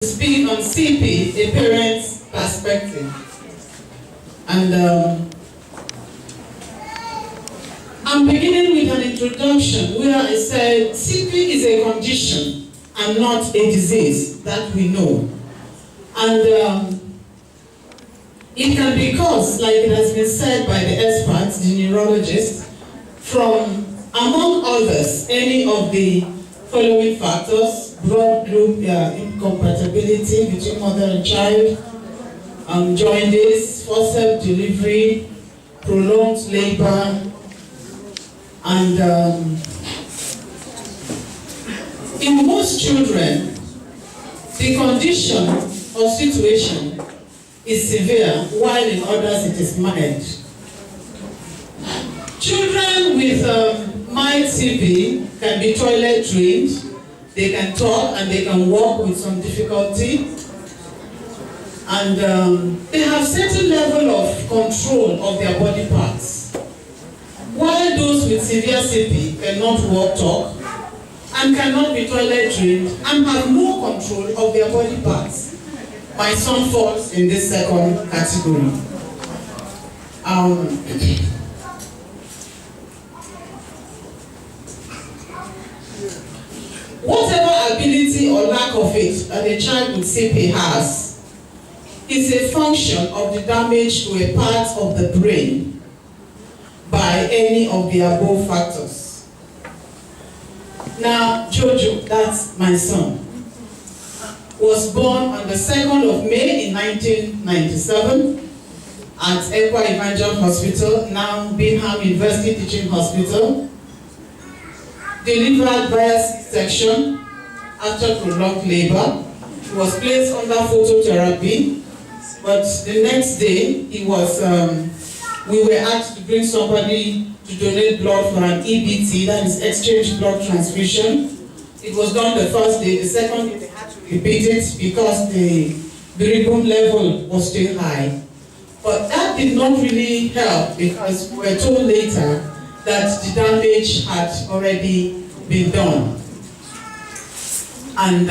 speak on CP, a parent's perspective. And I'm beginning with an introduction where I said CP is a condition and not a disease that we know. And it can be caused, like it has been said by the experts, the neurologists, from, among others, any of the following factors: blood group incompatibility between mother and child, jaundice, forceps delivery, prolonged labor, and in most children, the condition or situation is severe, while in others it is mild. Children with mild CP can be toilet trained, they can talk and they can walk with some difficulty, and they have certain level of control of their body parts. While those with severe CP cannot walk, talk, and cannot be toilet trained and have no control of their body parts. My son falls in this second category. Whatever ability or lack of it that a child with CP has is a function of the damage to a part of the brain by any of the above factors. Now, Jojo, that's my son, was born on the 2nd of May in 1997 at Ekwa Evangel Hospital, now Bingham University Teaching Hospital. Delivered via C-section after prolonged labor. He was placed under phototherapy, but the next day he was, we were asked to bring somebody to donate blood for an EBT, that is exchange blood transfusion. It was done the first day. The second day they had to repeat it because the bilirubin level was still high. But that did not really help because we were told later that the damage had already been done. And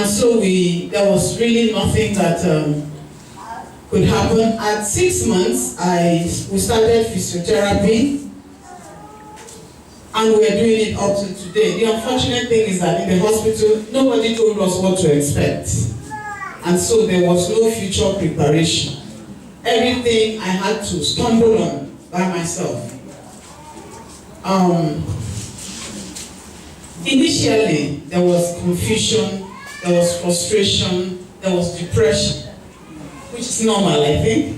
so there was really nothing that could happen. At 6 months, we started physiotherapy, and we are doing it up to today. The unfortunate thing is that in the hospital, nobody told us what to expect. And so there was no future preparation. Everything I had to stumble on by myself. Initially, there was confusion, there was frustration, there was depression, which is normal, I think.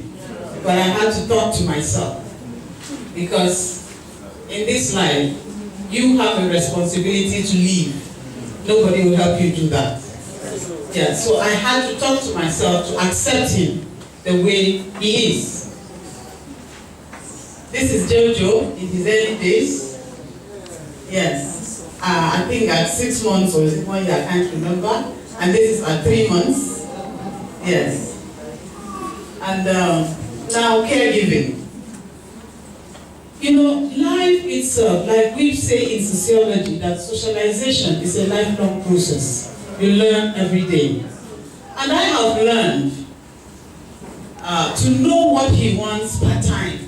But I had to talk to myself. Because in this life, you have a responsibility to live. Nobody will help you do that. Yeah, so I had to talk to myself to accept him the way he is. This is Jojo in his early days. Yes. I think at 6 months or 1 year, I can't remember. And this is at 3 months. Yes. And now caregiving. You know, life itself, like we say in sociology, that socialization is a lifelong process. You learn every day. And I have learned to know what he wants per time.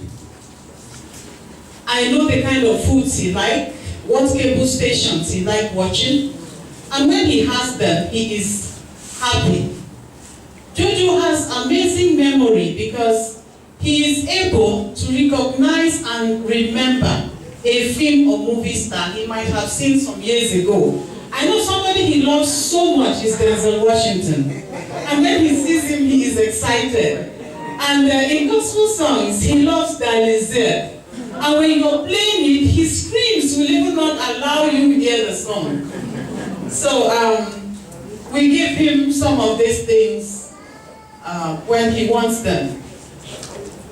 I know the kind of foods he likes, what cable stations he likes watching, and when he has them, he is happy. Jojo has amazing memory because he is able to recognize and remember a film or movie star he might have seen some years ago. I know somebody he loves so much is Denzel Washington. And when he sees him, he is excited. And in gospel songs, he loves Dalizir. And when you're playing it, his screams will even not allow you to hear the song. So we give him some of these things when he wants them.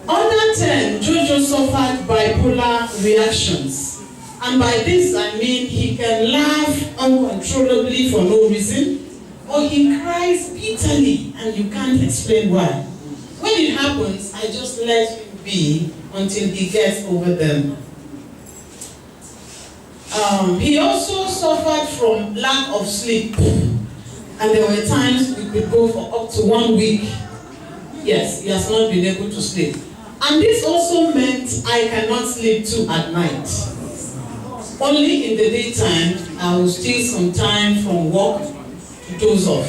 Under 10, Jojo suffered bipolar reactions. And by this I mean he can laugh uncontrollably for no reason, or he cries bitterly and you can't explain why. When it happens, I just let him be until he gets over them. He also suffered from lack of sleep, and there were times we could go for up to 1 week. Yes, he has not been able to sleep. And this also meant I cannot sleep too at night. Only in the daytime, I will steal some time from work to doze off,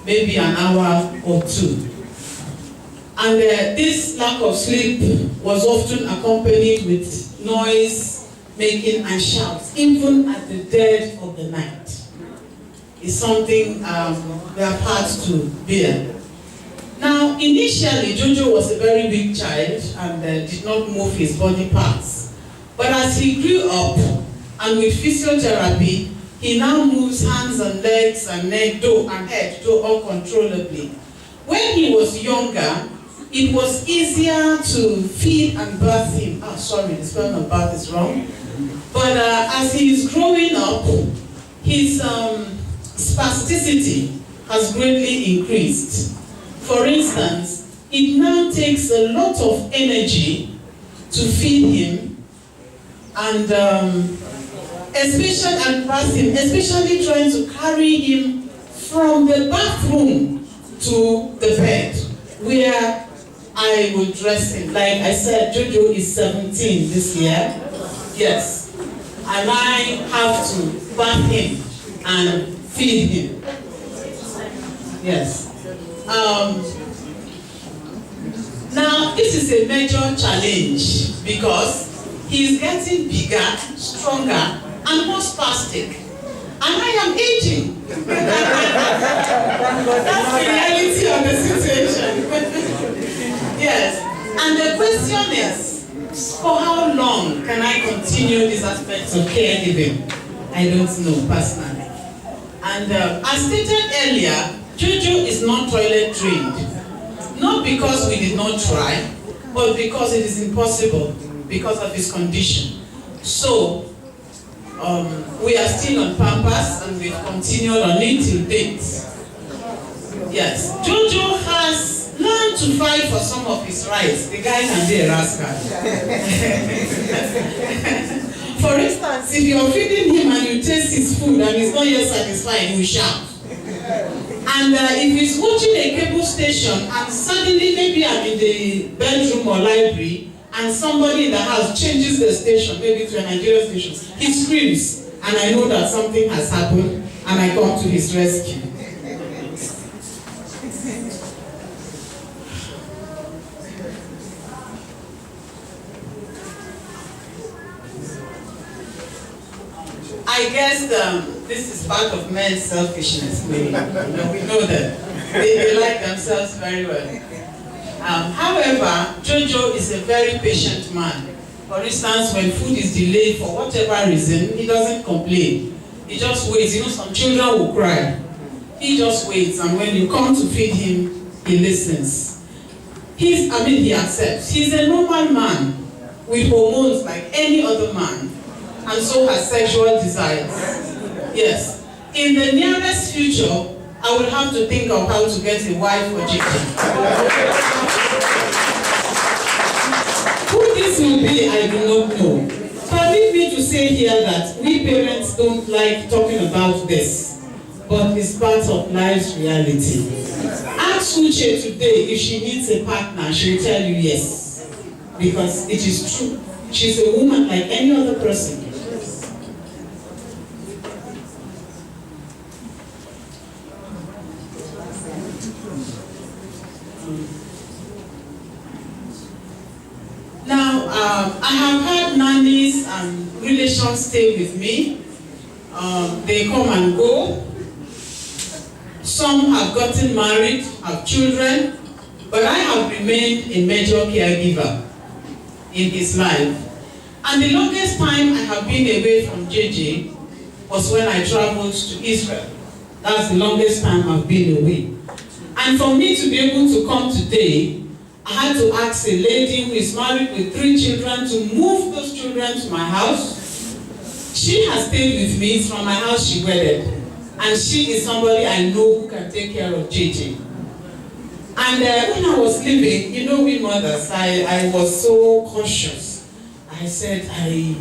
maybe an hour or two. And this lack of sleep was often accompanied with noise making and shouts, even at the dead of the night. It's something we have had to bear. Now, initially, Jojo was a very weak child and did not move his body parts. But as he grew up, and with physiotherapy, he now moves hands and legs and neck, toe and head, uncontrollably. When he was younger, it was easier to feed and birth him. Sorry, the spelling of birth is wrong. But as he is growing up, his spasticity has greatly increased. For instance, it now takes a lot of energy to feed him and especially trying to carry him from the bathroom to the bed where I will dress him. Like I said, Jojo is 17 this year. Yes. And I have to bath him and feed him. Yes. Now, this is a major challenge because he's getting bigger, stronger, and more spastic. And I am aging. That's the reality of the situation. Yes. And the question is, for how long can I continue these aspects of caregiving? I don't know personally. And as stated earlier, Jojo is not toilet trained. Not because we did not try, but because it is impossible because of his condition. So, we are still on Pampers and we've continued on it till date. Yes, Jojo has learned to fight for some of his rights. The guy can be a rascal. For instance, if you're feeding him and you taste his food and he's not yet satisfied, he will shout. And if he's watching a cable station and suddenly maybe I'm in the bedroom or library and somebody in the house changes the station, maybe to a Nigerian station, he screams and I know that something has happened and I come to his rescue. I guess this is part of men's selfishness. We know that. They like themselves very well. However, Jojo is a very patient man. For instance, when food is delayed for whatever reason, he doesn't complain. He just waits. You know, some children will cry. He just waits, and when you come to feed him, he listens. He accepts. He's a normal man with hormones like any other man, and so has sexual desires. Yes. In the nearest future, I will have to think of how to get a wife for Jiki. Who this will be, I do not know. Permit me to say here that we parents don't like talking about this, but it's part of life's reality. Ask Uche today if she needs a partner, she will tell you yes, because it is true. She's a woman like any other person. Now, I have had nannies and relations stay with me. They come and go. Some have gotten married, have children, but I have remained a major caregiver in his life. And the longest time I have been away from JJ was when I traveled to Israel. That's the longest time I've been away. And for me to be able to come today, I had to ask a lady who is married with 3 children to move those children to my house. She has stayed with me from my house she wedded. And she is somebody I know who can take care of JJ. And when I was leaving, you know we mothers, I was so cautious. I said, I